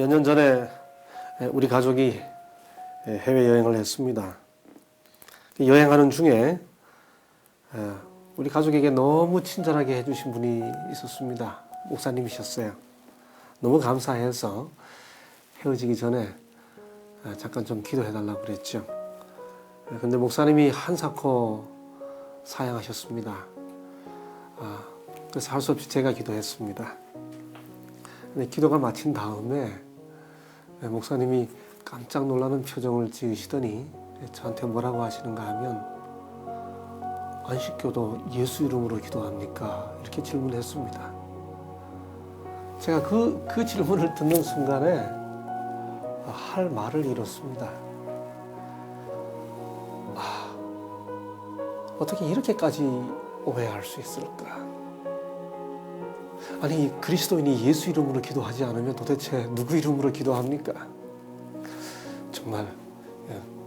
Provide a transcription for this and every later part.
몇 년 전에 우리 가족이 해외여행을 했습니다. 여행하는 중에 우리 가족에게 너무 친절하게 해주신 분이 있었습니다. 목사님이셨어요. 너무 감사해서 헤어지기 전에 잠깐 좀 기도해달라고 그랬죠. 근데 목사님이 한사코 사양하셨습니다. 그래서 할 수 없이 제가 기도했습니다. 근데 기도가 마친 다음에 목사님이 깜짝 놀라는 표정을 지으시더니 저한테 뭐라고 하시는가 하면 안식교도 예수 이름으로 기도합니까? 이렇게 질문했습니다. 제가 그 질문을 듣는 순간에 할 말을 잃었습니다. 어떻게 이렇게까지 오해할 수 있을까? 아니, 그리스도인이 예수 이름으로 기도하지 않으면 도대체 누구 이름으로 기도합니까? 정말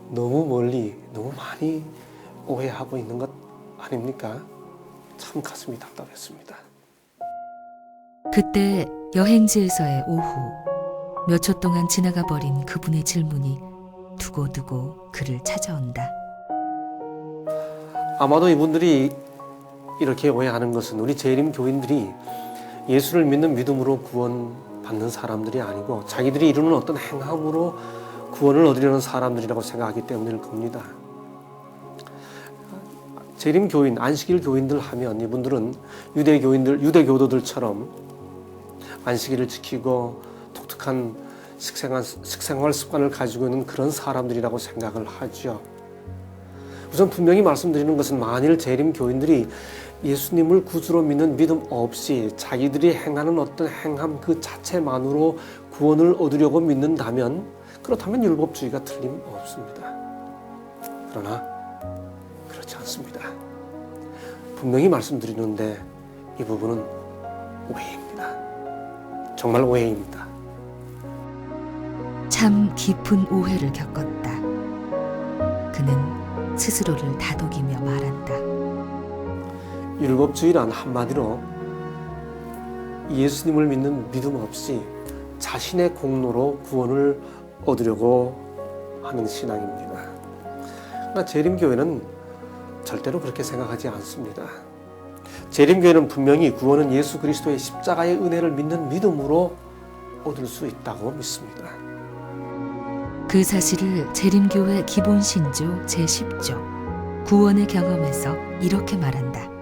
너무 멀리, 너무 많이 오해하고 있는 것 아닙니까? 참 가슴이 답답했습니다. 그때 여행지에서의 오후, 몇 초 동안 지나가 버린 그분의 질문이 두고두고 그를 찾아온다. 아마도 이분들이 이렇게 오해하는 것은 우리 재림 교인들이 예수를 믿는 믿음으로 구원받는 사람들이 아니고 자기들이 이루는 어떤 행함으로 구원을 얻으려는 사람들이라고 생각하기 때문일 겁니다. 재림 교인, 안식일 교인들 하면 이분들은 유대교도들처럼 안식일을 지키고 독특한 식생활 습관을 가지고 있는 그런 사람들이라고 생각을 하죠. 우선 분명히 말씀드리는 것은 만일 재림 교인들이 예수님을 구주로 믿는 믿음 없이 자기들이 행하는 어떤 행함 그 자체만으로 구원을 얻으려고 믿는다면 그렇다면 율법주의가 틀림없습니다. 그러나 그렇지 않습니다. 분명히 말씀드리는데 이 부분은 오해입니다. 정말 오해입니다. 참 깊은 오해를 겪었다. 그는 스스로를 다독이며 말한다. 율법주의란 한마디로 예수님을 믿는 믿음 없이 자신의 공로로 구원을 얻으려고 하는 신앙입니다. 그러나 재림교회는 절대로 그렇게 생각하지 않습니다. 재림교회는 분명히 구원은 예수 그리스도의 십자가의 은혜를 믿는 믿음으로 얻을 수 있다고 믿습니다. 그 사실을 재림교회 기본신조 제10조 구원의 경험에서 이렇게 말한다.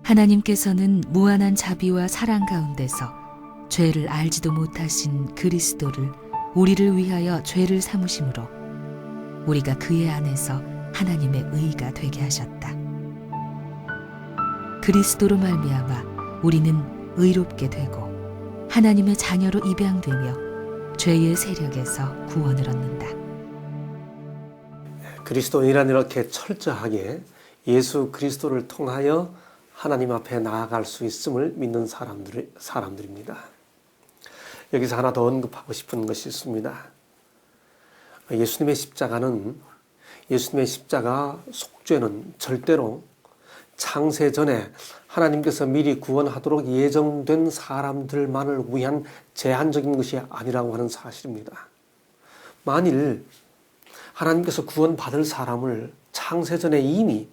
하나님께서는 무한한 자비와 사랑 가운데서 죄를 알지도 못하신 그리스도를 우리를 위하여 죄를 삼으심으로 우리가 그의 안에서 하나님의 의가 되게 하셨다. 그리스도로 말미암아 우리는 의롭게 되고 하나님의 자녀로 입양되며 죄의 세력에서 구원을 얻는다. 그리스도인이란 이렇게 철저하게 예수 그리스도를 통하여 하나님 앞에 나아갈 수 있음을 믿는 사람들입니다. 여기서 하나 더 언급하고 싶은 것이 있습니다. 예수님의 십자가 속죄는 절대로 창세 전에 하나님께서 미리 구원하도록 예정된 사람들만을 위한 제한적인 것이 아니라고 하는 사실입니다. 만일 하나님께서 구원받을 사람을 창세 전에 이미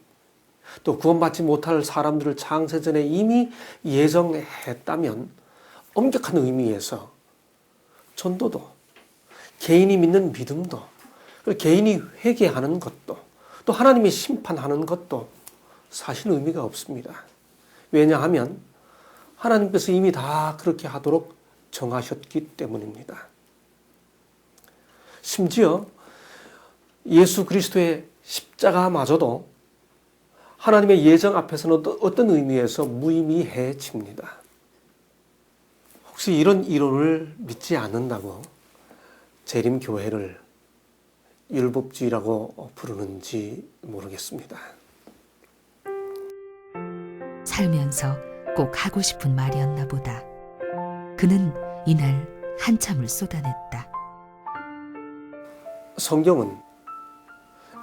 또 구원받지 못할 사람들을 창세 전에 이미 예정했다면 엄격한 의미에서 전도도, 개인이 믿는 믿음도, 개인이 회개하는 것도, 또 하나님이 심판하는 것도 사실 의미가 없습니다. 왜냐하면 하나님께서 이미 다 그렇게 하도록 정하셨기 때문입니다. 심지어 예수 그리스도의 십자가마저도 하나님의 예정 앞에서는 어떤 의미에서 무의미해집니다. 혹시 이런 이론을 믿지 않는다고 재림교회를 율법주의라고 부르는지 모르겠습니다. 살면서 꼭 하고 싶은 말이었나 보다. 그는 이날 한참을 쏟아냈다. 성경은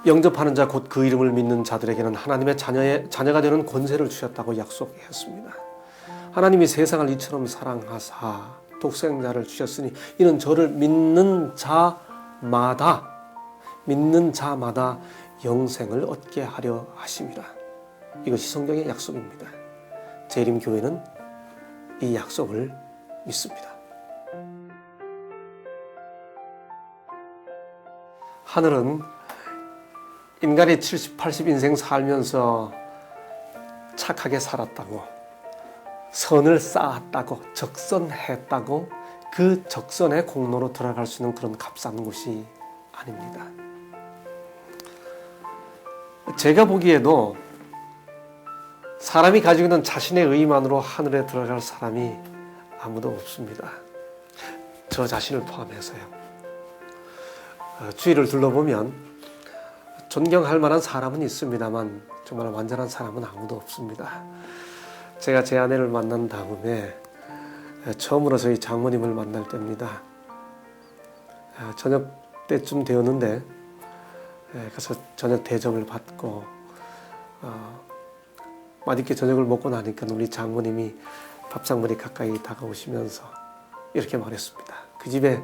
영접하는 자 곧 그 이름을 믿는 자들에게는 하나님의 자녀가 되는 권세를 주셨다고 약속했습니다. 하나님이 세상을 이처럼 사랑하사 독생자를 주셨으니 이는 저를 믿는 자마다 영생을 얻게 하려 하심이라. 이것이 성경의 약속입니다. 재림교회는 이 약속을 믿습니다. 하늘은 인간이 70, 80 인생 살면서 착하게 살았다고, 선을 쌓았다고, 적선했다고 그 적선의 공로로 들어갈 수 있는 그런 값싼 곳이 아닙니다. 제가 보기에도 사람이 가지고 있는 자신의 의만으로 하늘에 들어갈 사람이 아무도 없습니다. 저 자신을 포함해서요. 주위를 둘러보면 존경할 만한 사람은 있습니다만 정말 완전한 사람은 아무도 없습니다. 제가 제 아내를 만난 다음에 처음으로 저희 장모님을 만날 때입니다. 저녁 때쯤 되었는데 가서 저녁 대접을 받고 맛있게 저녁을 먹고 나니까 우리 장모님이 밥상머리 가까이 다가오시면서 이렇게 말했습니다. 그 집에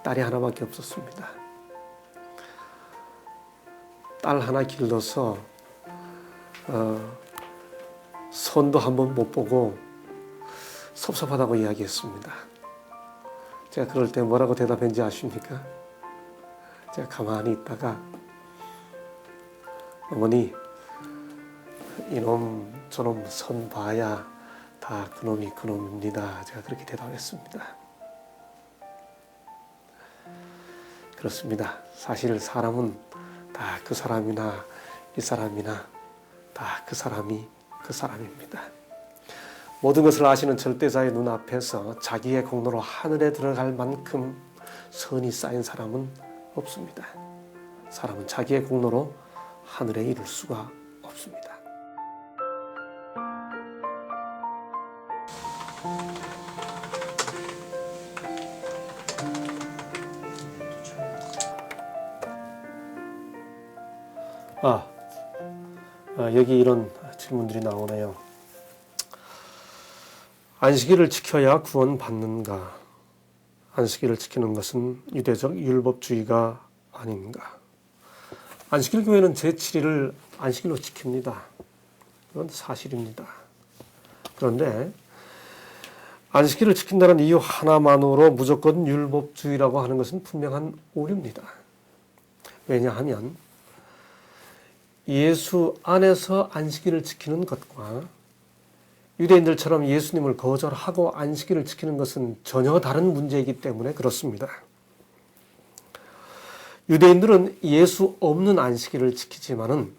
딸이 하나밖에 없었습니다. 딸 하나 길러서 손도 한번 못 보고 섭섭하다고 이야기했습니다. 제가 그럴 때 뭐라고 대답했는지 아십니까? 제가 가만히 있다가 어머니, 이놈 저놈 선 봐야 다 그놈이 그놈입니다. 제가 그렇게 대답했습니다. 그렇습니다. 사실 사람은 다 그 사람이나 이 사람이나 다 그 사람이 그 사람입니다. 모든 것을 아시는 절대자의 눈앞에서 자기의 공로로 하늘에 들어갈 만큼 선이 쌓인 사람은 없습니다. 사람은 자기의 공로로 하늘에 이룰 수가 없습니다. 여기 이런 질문들이 나오네요. 안식일을 지켜야 구원받는가? 안식일을 지키는 것은 유대적 율법주의가 아닌가? 안식일 교회는 제7일을 안식일로 지킵니다. 그건 사실입니다. 그런데 안식일을 지킨다는 이유 하나만으로 무조건 율법주의라고 하는 것은 분명한 오류입니다. 왜냐하면 예수 안에서 안식일을 지키는 것과 유대인들처럼 예수님을 거절하고 안식일을 지키는 것은 전혀 다른 문제이기 때문에 그렇습니다. 유대인들은 예수 없는 안식일을 지키지만은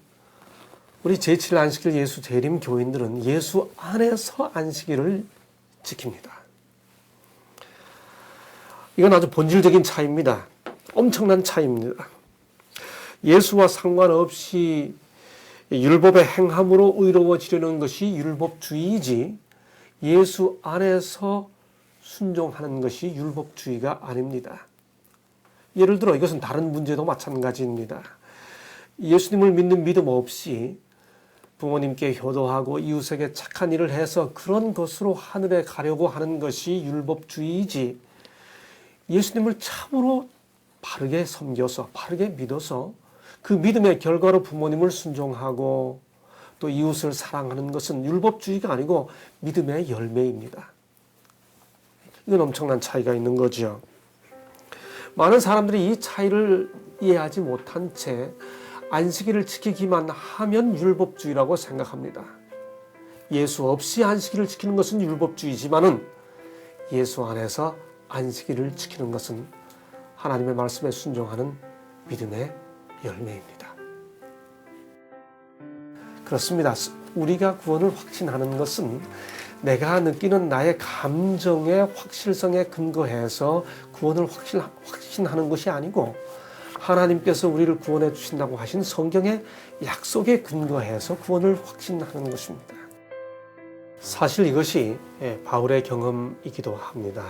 우리 제7일 안식일 예수 재림 교인들은 예수 안에서 안식일을 지킵니다. 이건 아주 본질적인 차이입니다. 엄청난 차이입니다. 예수와 상관없이 율법의 행함으로 의로워지려는 것이 율법주의이지 예수 안에서 순종하는 것이 율법주의가 아닙니다. 예를 들어 이것은 다른 문제도 마찬가지입니다. 예수님을 믿는 믿음 없이 부모님께 효도하고 이웃에게 착한 일을 해서 그런 것으로 하늘에 가려고 하는 것이 율법주의이지 예수님을 참으로 바르게 섬겨서 바르게 믿어서 그 믿음의 결과로 부모님을 순종하고 또 이웃을 사랑하는 것은 율법주의가 아니고 믿음의 열매입니다. 이건 엄청난 차이가 있는 거죠. 많은 사람들이 이 차이를 이해하지 못한 채 안식일을 지키기만 하면 율법주의라고 생각합니다. 예수 없이 안식일을 지키는 것은 율법주의지만은 예수 안에서 안식일을 지키는 것은 하나님의 말씀에 순종하는 믿음의 열매입니다. 그렇습니다. 우리가 구원을 확신하는 것은 내가 느끼는 나의 감정의 확실성에 근거해서 구원을 확신하는 것이 아니고 하나님께서 우리를 구원해 주신다고 하신 성경의 약속에 근거해서 구원을 확신하는 것입니다. 사실 이것이 바울의 경험이기도 합니다.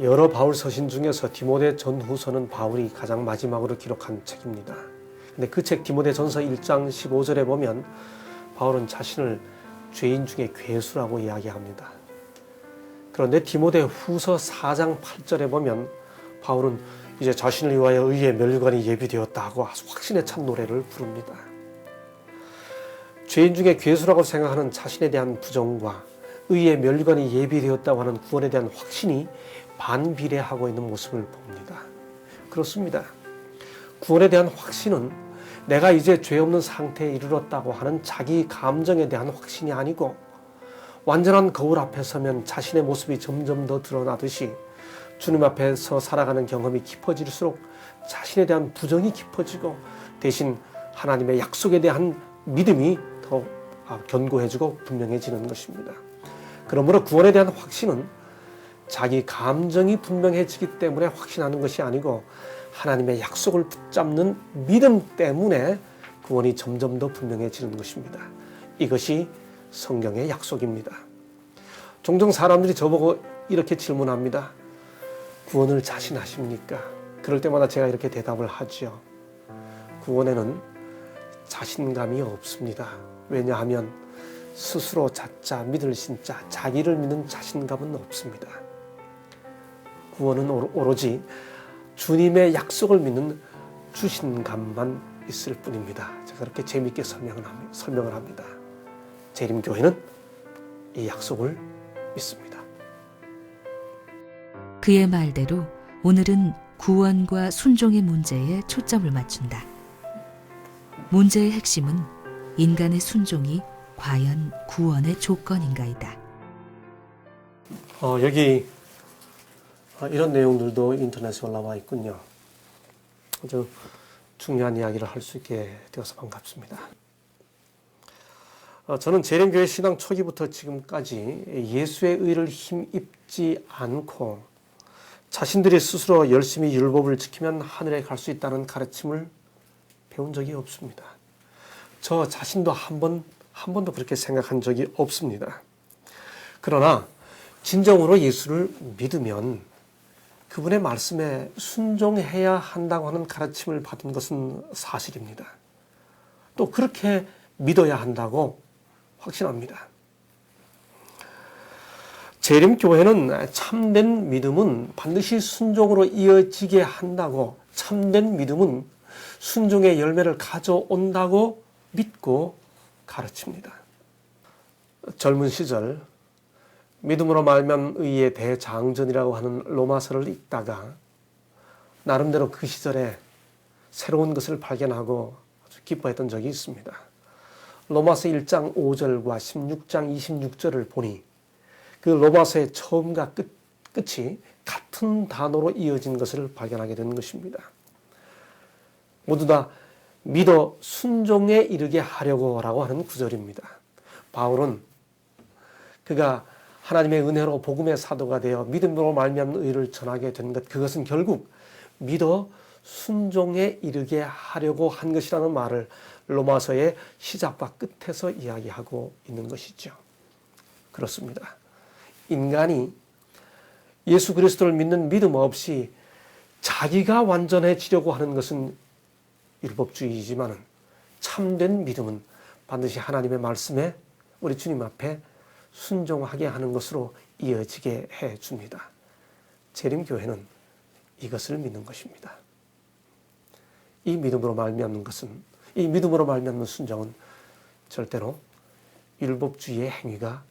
여러 바울 서신 중에서 디모데 전후서는 바울이 가장 마지막으로 기록한 책입니다. 근데 그 책 디모데 전서 1장 15절에 보면 바울은 자신을 죄인 중에 괴수라고 이야기합니다. 그런데 디모데 후서 4장 8절에 보면 바울은 이제 자신을 위하여 의의 멸관이 예비되었다 하고 아주 확신에 찬 노래를 부릅니다. 죄인 중에 괴수라고 생각하는 자신에 대한 부정과 의의 멸관이 예비되었다고 하는 구원에 대한 확신이 반비례하고 있는 모습을 봅니다. 그렇습니다. 구원에 대한 확신은 내가 이제 죄 없는 상태에 이르렀다고 하는 자기 감정에 대한 확신이 아니고 완전한 거울 앞에 서면 자신의 모습이 점점 더 드러나듯이 주님 앞에서 살아가는 경험이 깊어질수록 자신에 대한 부정이 깊어지고 대신 하나님의 약속에 대한 믿음이 더 견고해지고 분명해지는 것입니다. 그러므로 구원에 대한 확신은 자기 감정이 분명해지기 때문에 확신하는 것이 아니고 하나님의 약속을 붙잡는 믿음 때문에 구원이 점점 더 분명해지는 것입니다. 이것이 성경의 약속입니다. 종종 사람들이 저보고 이렇게 질문합니다. 구원을 자신하십니까? 그럴 때마다 제가 이렇게 대답을 하죠. 구원에는 자신감이 없습니다. 왜냐하면 스스로 자자 믿을 신자 자기를 믿는 자신감은 없습니다. 구원은 오로지 주님의 약속을 믿는 주신감만 있을 뿐입니다. 제가 그렇게 재미있게 설명을 합니다. 재림교회는 이 약속을 믿습니다. 그의 말대로 오늘은 구원과 순종의 문제에 초점을 맞춘다. 문제의 핵심은 인간의 순종이 과연 구원의 조건인가이다. 여기 이런 내용들도 인터넷에 올라와 있군요. 아주 중요한 이야기를 할 수 있게 되어서 반갑습니다. 저는 재림교회 신앙 초기부터 지금까지 예수의 의를 힘입지 않고 자신들이 스스로 열심히 율법을 지키면 하늘에 갈 수 있다는 가르침을 배운 적이 없습니다. 저 자신도 한 번도 그렇게 생각한 적이 없습니다. 그러나 진정으로 예수를 믿으면 그분의 말씀에 순종해야 한다고 하는 가르침을 받은 것은 사실입니다. 또 그렇게 믿어야 한다고 확신합니다. 재림교회는 참된 믿음은 반드시 순종으로 이어지게 한다고, 참된 믿음은 순종의 열매를 가져온다고 믿고 가르칩니다. 젊은 시절 믿음으로 말미암은 의의 대장전이라고 하는 로마서를 읽다가 나름대로 그 시절에 새로운 것을 발견하고 아주 기뻐했던 적이 있습니다. 로마서 1장 5절과 16장 26절을 보니 그 로마서의 처음과 끝이 같은 단어로 이어진 것을 발견하게 되는 것입니다. 모두 다 믿어 순종에 이르게 하려고 라고 하는 구절입니다. 바울은 그가 하나님의 은혜로 복음의 사도가 되어 믿음으로 말미암는 의를 전하게 된 것, 그것은 결국 믿어 순종에 이르게 하려고 한 것이라는 말을 로마서의 시작과 끝에서 이야기하고 있는 것이죠. 그렇습니다. 인간이 예수 그리스도를 믿는 믿음 없이 자기가 완전해지려고 하는 것은 율법주의이지만 참된 믿음은 반드시 하나님의 말씀에 우리 주님 앞에 순종하게 하는 것으로 이어지게 해줍니다. 재림교회는 이것을 믿는 것입니다. 이 믿음으로 말미암는 것은, 이 믿음으로 말미암는 순종은 절대로 율법주의의 행위가